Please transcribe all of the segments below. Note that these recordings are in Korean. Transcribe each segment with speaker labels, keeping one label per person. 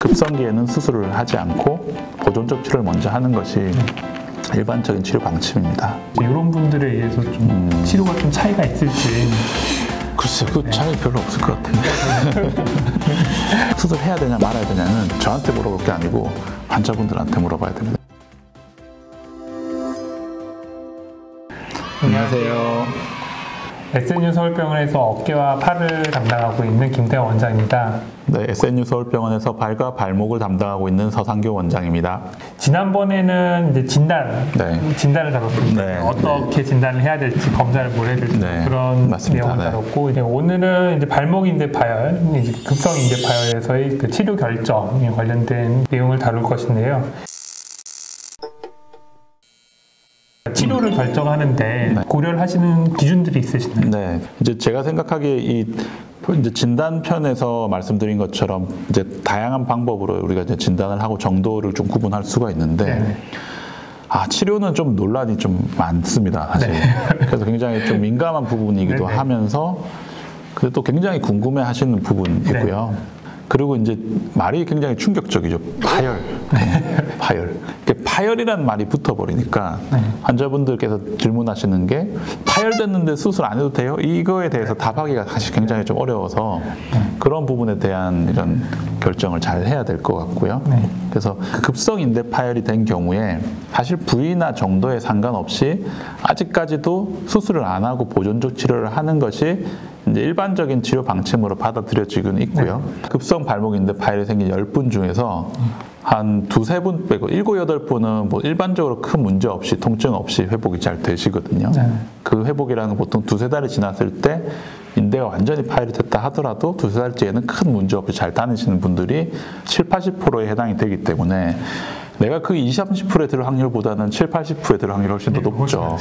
Speaker 1: 급성기에는 수술을 하지 않고 보존적 치료를 먼저 하는 것이 일반적인 치료 방침입니다.
Speaker 2: 이런 분들에 의해서 좀 치료가 좀 차이가 있을지.
Speaker 1: 글쎄, 그 차이 별로 없을 것 같은데. 수술해야 되냐 말아야 되냐는 저한테 물어볼 게 아니고 환자분들한테 물어봐야 됩니다. 안녕하세요.
Speaker 2: SNU 서울병원에서 어깨와 팔을 담당하고 있는 김태원 원장입니다.
Speaker 1: 네, SNU 서울병원에서 발과 발목을 담당하고 있는 서상교 원장입니다.
Speaker 2: 지난번에는 이제 진단을 다뤘습니다.
Speaker 1: 네,
Speaker 2: 어떻게 진단을 해야 될지, 검사를 뭘 해야 될지 그런
Speaker 1: 맞습니다.
Speaker 2: 내용을 다뤘고, 이제 오늘은 이제 발목인대 파열, 이제 급성인대 파열에서의 그 치료 결정에 관련된 내용을 다룰 것인데요. 치료를 결정하는데 고려를 하시는 기준들이 있으시나요?
Speaker 1: 네, 이제 제가 생각하기에 이제 진단편에서 말씀드린 것처럼 이제 다양한 방법으로 우리가 이제 진단을 하고 정도를 좀 구분할 수가 있는데, 치료는 좀 논란이 좀 많습니다, 사실. 그래서 굉장히 좀 민감한 부분이기도 하면서, 그래도 또 굉장히 궁금해하시는 부분이고요. 그리고 이제 말이 굉장히 충격적이죠. 파열. 파열. 파열이라는 말이 붙어버리니까 환자분들께서 질문하시는 게 파열됐는데 수술 안 해도 돼요? 이거에 대해서 답하기가 사실 굉장히 좀 어려워서 그런 부분에 대한 이런 결정을 잘 해야 될 것 같고요. 그래서 급성인대 파열이 된 경우에 사실 부위나 정도에 상관없이 아직까지도 수술을 안 하고 보존적 치료를 하는 것이 이제 일반적인 치료 방침으로 받아들여지고는 있고요. 급성 발목인대 파열이 생긴 10분 중에서 한 두세 분 빼고 7, 8분은 뭐 일반적으로 큰 문제 없이 통증 없이 회복이 잘 되시거든요. 그 회복이라는 건 보통 두세 달이 지났을 때 인대가 완전히 파열이 됐다 하더라도 두세 달째에는 큰 문제 없이 잘 다니시는 분들이 7, 80%에 해당이 되기 때문에 내가 그 20, 30%에 들 확률보다는 7, 80%에 들 확률이 훨씬 더 높죠.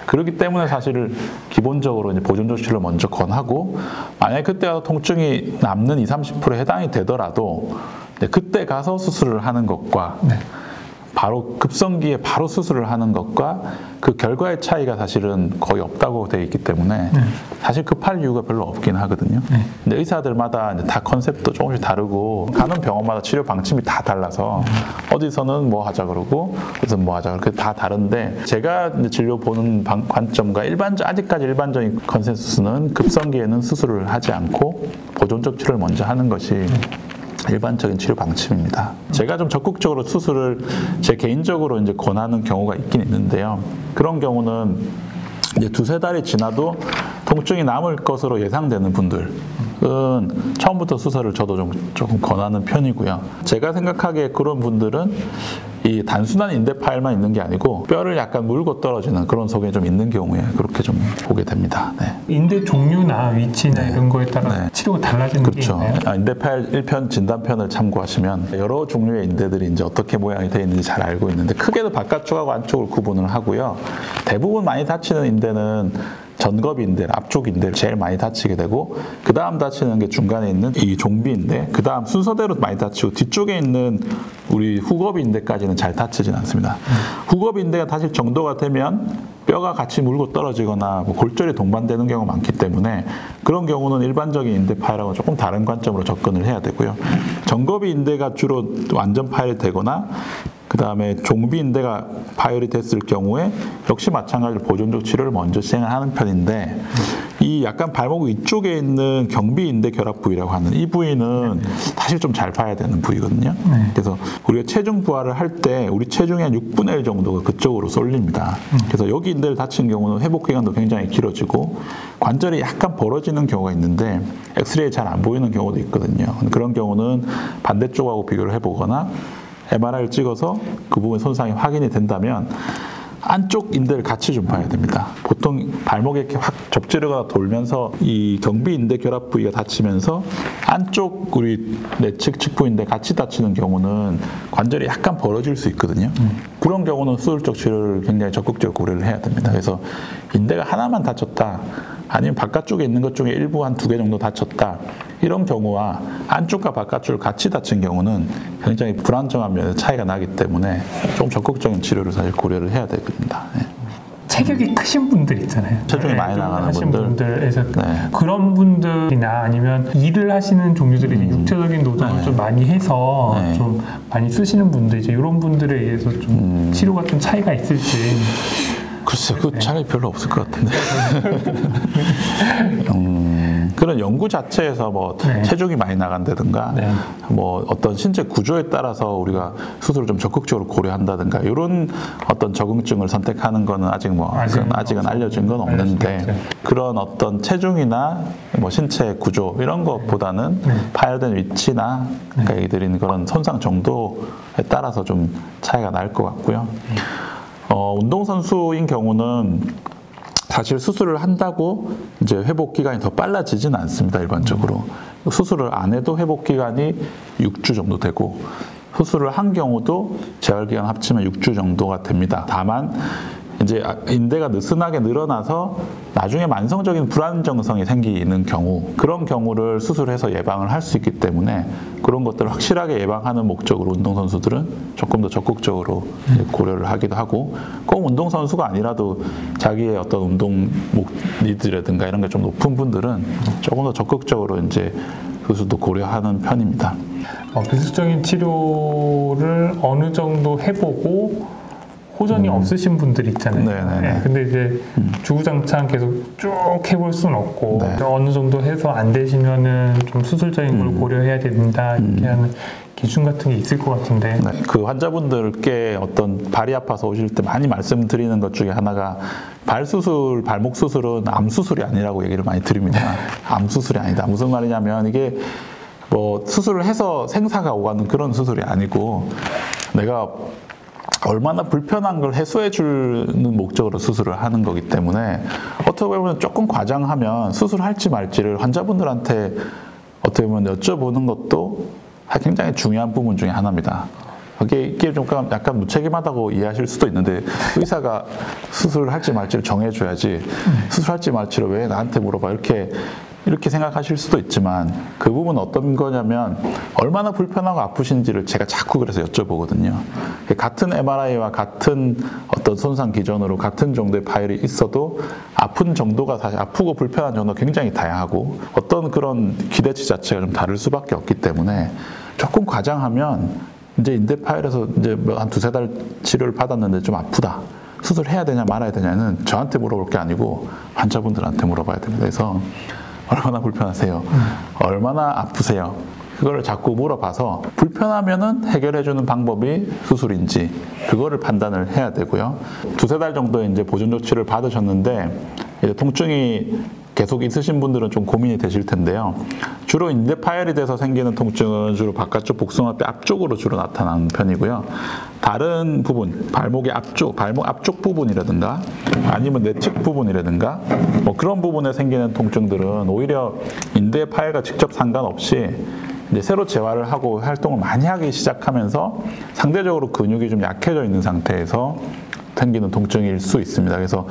Speaker 1: 그렇기 때문에 사실은 기본적으로 이제 보존적 치료를 먼저 권하고, 만약에 그때 가서 통증이 남는 20, 30%에 해당이 되더라도 그때 가서 수술을 하는 것과 바로 급성기에 바로 수술을 하는 것과 그 결과의 차이가 사실은 거의 없다고 되어 있기 때문에 사실 급할 이유가 별로 없긴 하거든요. 근데 의사들마다 이제 다 컨셉도 조금씩 다르고 가는 병원마다 치료 방침이 다 달라서 어디서는 뭐 하자 그러고 어디서는 뭐 하자 그렇게 다 다른데, 제가 이제 진료 보는 관점과 아직까지 일반적인 컨센서스는 급성기에는 수술을 하지 않고 보존적 치료를 먼저 하는 것이 일반적인 치료 방침입니다. 제가 좀 적극적으로 수술을 제 개인적으로 이제 권하는 경우가 있긴 있는데요. 그런 경우는 이제 두세 달이 지나도 통증이 남을 것으로 예상되는 분들은 처음부터 수술을 저도 조금 권하는 편이고요. 제가 생각하기에 그런 분들은 이 단순한 인대 파열만 있는 게 아니고 뼈를 약간 물고 떨어지는 그런 속에 좀 있는 경우에 그렇게 좀 보게 됩니다.
Speaker 2: 인대 종류나 위치나 이런 거에 따라 치료가 달라지는 게 있나요?
Speaker 1: 인대 파열 1편 진단편을 참고하시면 여러 종류의 인대들이 이제 어떻게 모양이 되어 있는지 잘 알고 있는데, 크게도 바깥쪽하고 안쪽을 구분을 하고요. 대부분 많이 다치는 인대는 전겁인대, 앞쪽 인대를 제일 많이 다치게 되고, 그 다음 다치는 게 중간에 있는 이 종비인대, 그 다음 순서대로 많이 다치고 뒤쪽에 있는 우리 후겁인대까지는 잘 다치진 않습니다. 후겁인대가 다칠 정도가 되면 뼈가 같이 물고 떨어지거나 뭐 골절이 동반되는 경우가 많기 때문에 그런 경우는 일반적인 인대 파열하고 조금 다른 관점으로 접근을 해야 되고요. 전겁이 인대가 주로 완전 파열이 되거나 그 다음에 종비인대가 파열이 됐을 경우에 역시 마찬가지로 보존적 치료를 먼저 시행하는 편인데, 이 약간 발목 위쪽에 있는 경비인대 결합 부위라고 하는 이 부위는 사실 좀 잘 봐야 되는 부위거든요. 그래서 우리가 체중 부하를 할 때 우리 체중의 한 6분의 1 정도가 그쪽으로 쏠립니다. 그래서 여기 인대를 다친 경우는 회복 기간도 굉장히 길어지고 관절이 약간 벌어지는 경우가 있는데 엑스레이 잘 안 보이는 경우도 있거든요. 그런 경우는 반대쪽하고 비교를 해보거나 MRI를 찍어서 그 부분 손상이 확인이 된다면 안쪽 인대를 같이 좀 봐야 됩니다. 보통 발목에 이렇게 확 접지르가 돌면서 이 경비인대 결합 부위가 다치면서 안쪽 우리 내측 측부인대 같이 다치는 경우는 관절이 약간 벌어질 수 있거든요. 그런 경우는 수술적 치료를 굉장히 적극적으로 고려를 해야 됩니다. 그래서 인대가 하나만 다쳤다, 아니면 바깥쪽에 있는 것 중에 일부 한 2개 정도 다쳤다, 이런 경우와 안쪽과 바깥쪽을 같이 다친 경우는 굉장히 불안정한 면에서 차이가 나기 때문에 좀 적극적인 치료를 사실 고려를 해야 되거든요.
Speaker 2: 체격이 크신 분들 있잖아요.
Speaker 1: 체중이 많이 나가는
Speaker 2: 분들에서
Speaker 1: 네.
Speaker 2: 그런 분들이나 아니면 일을 하시는 종류들이 육체적인 노동을 좀 많이 해서 좀 많이 쓰시는 분들 이제 이런 분들에 의해서 좀 치료가 좀 차이가 있을지.
Speaker 1: 글쎄, 그 차이 별로 없을 것 같은데. 그런 연구 자체에서 뭐 체중이 많이 나간다든가 뭐 어떤 신체 구조에 따라서 우리가 수술을 좀 적극적으로 고려한다든가 이런 어떤 적응증을 선택하는 거는 아직 뭐 아직은 알려진 건 없는데 그런 어떤 체중이나 뭐 신체 구조 이런 것보다는 파열된 위치나 그러니까 이들인 그런 손상 정도에 따라서 좀 차이가 날 것 같고요. 운동선수인 경우는 사실 수술을 한다고 이제 회복 기간이 더 빨라지지는 않습니다. 일반적으로 수술을 안 해도 회복 기간이 6주 정도 되고 수술을 한 경우도 재활 기간 합치면 6주 정도가 됩니다. 다만 이제 인대가 느슨하게 늘어나서 나중에 만성적인 불안정성이 생기는 경우 그런 경우를 수술해서 예방을 할 수 있기 때문에 그런 것들을 확실하게 예방하는 목적으로 운동선수들은 조금 더 적극적으로 고려를 하기도 하고 꼭 운동선수가 아니라도 자기의 어떤 운동 니드라든가 이런 게 좀 높은 분들은 조금 더 적극적으로 이제 수술도 고려하는 편입니다.
Speaker 2: 비수적인 치료를 어느 정도 해보고 호전이 없으신 분들 있잖아요. 근데 이제 주구장창 계속 쭉 해볼 수는 없고 어느 정도 해서 안 되시면은 좀 수술적인 걸 고려해야 된다 이렇게 하는 기준 같은 게 있을 것 같은데.
Speaker 1: 그 환자분들께 어떤 발이 아파서 오실 때 많이 말씀드리는 것 중에 하나가 발 수술, 발목 수술은 암 수술이 아니라고 얘기를 많이 드립니다. 암 수술이 아니다. 무슨 말이냐면 이게 뭐 수술을 해서 생사가 오가는 그런 수술이 아니고 내가 얼마나 불편한 걸 해소해 주는 목적으로 수술을 하는 거기 때문에 어떻게 보면 조금 과장하면 수술할지 말지를 환자분들한테 어떻게 보면 여쭤보는 것도 굉장히 중요한 부분 중에 하나입니다. 이게 좀 약간 무책임하다고 이해하실 수도 있는데 의사가 수술을 할지 말지를 정해줘야지 수술할지 말지를 왜 나한테 물어봐 이렇게 생각하실 수도 있지만 그 부분은 어떤 거냐면 얼마나 불편하고 아프신지를 제가 자꾸 그래서 여쭤보거든요. 같은 MRI와 같은 어떤 손상 기전으로 같은 정도의 파일이 있어도 아픈 정도가 사실 아프고 불편한 정도가 굉장히 다양하고 어떤 그런 기대치 자체가 좀 다를 수밖에 없기 때문에 조금 과장하면 이제 인대 파일에서 이제 한 두세 달 치료를 받았는데 좀 아프다. 수술해야 되냐 말아야 되냐는 저한테 물어볼 게 아니고 환자분들한테 물어봐야 됩니다. 그래서 얼마나 불편하세요? 얼마나 아프세요? 그거를 자꾸 물어봐서 불편하면은 해결해주는 방법이 수술인지 그거를 판단을 해야 되고요. 두세 달 정도 이제 보존 조치를 받으셨는데 이제 통증이 계속 있으신 분들은 좀 고민이 되실 텐데요. 주로 인대 파열이 돼서 생기는 통증은 주로 바깥쪽 복숭아뼈 앞쪽으로 주로 나타나는 편이고요. 다른 부분, 발목의 앞쪽, 발목 앞쪽 부분이라든가 아니면 내측 부분이라든가 뭐 그런 부분에 생기는 통증들은 오히려 인대 파열과 직접 상관없이 이제 새로 재활을 하고 활동을 많이 하기 시작하면서 상대적으로 근육이 좀 약해져 있는 상태에서 생기는 통증일 수 있습니다. 그래서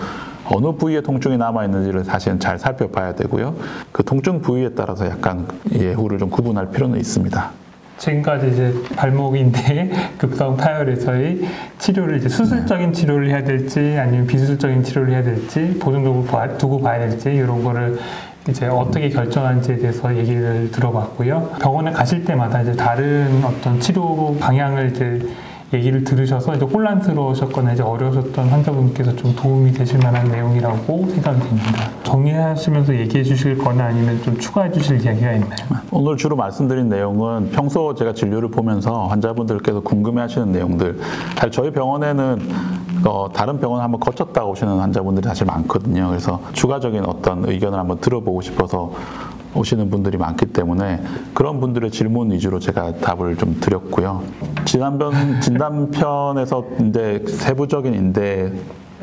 Speaker 1: 어느 부위에 통증이 남아있는지를 사실은 잘 살펴봐야 되고요. 그 통증 부위에 따라서 약간 예후를 좀 구분할 필요는 있습니다.
Speaker 2: 지금까지 이제 발목인대 급성 파열에서의 치료를 이제 수술적인 치료를 해야 될지 아니면 비수술적인 치료를 해야 될지 보존적으로 두고 봐야 될지 이런 거를 이제 어떻게 결정하는지에 대해서 얘기를 들어봤고요. 병원에 가실 때마다 이제 다른 어떤 치료 방향을 이제 얘기를 들으셔서 이제 혼란스러우셨거나 이제 어려우셨던 환자분께서 좀 도움이 되실 만한 내용이라고 생각이 됩니다. 정리하시면서 얘기해 주실 거나 아니면 좀 추가해 주실 이야기가 있나요?
Speaker 1: 오늘 주로 말씀드린 내용은 평소 제가 진료를 보면서 환자분들께서 궁금해 하시는 내용들. 사실 저희 병원에는 다른 병원 한번 거쳤다 오시는 환자분들이 사실 많거든요. 그래서 추가적인 어떤 의견을 한번 들어보고 싶어서 오시는 분들이 많기 때문에 그런 분들의 질문 위주로 제가 답을 좀 드렸고요. 진단편에서 이제 세부적인 인대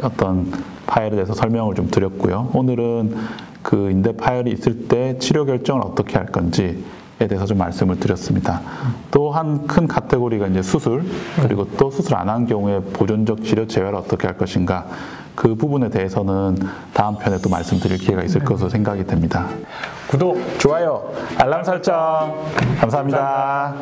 Speaker 1: 어떤 파열에 대해서 설명을 좀 드렸고요. 오늘은 그 인대 파열이 있을 때 치료 결정을 어떻게 할 건지에 대해서 좀 말씀을 드렸습니다. 또 한 큰 카테고리가 이제 수술, 그리고 또 수술 안 한 경우에 보존적 치료 재활을 어떻게 할 것인가. 그 부분에 대해서는 다음 편에 또 말씀드릴 기회가 있을 것으로 생각이 됩니다.
Speaker 2: 구독,
Speaker 1: 좋아요, 알람 설정 감사합니다.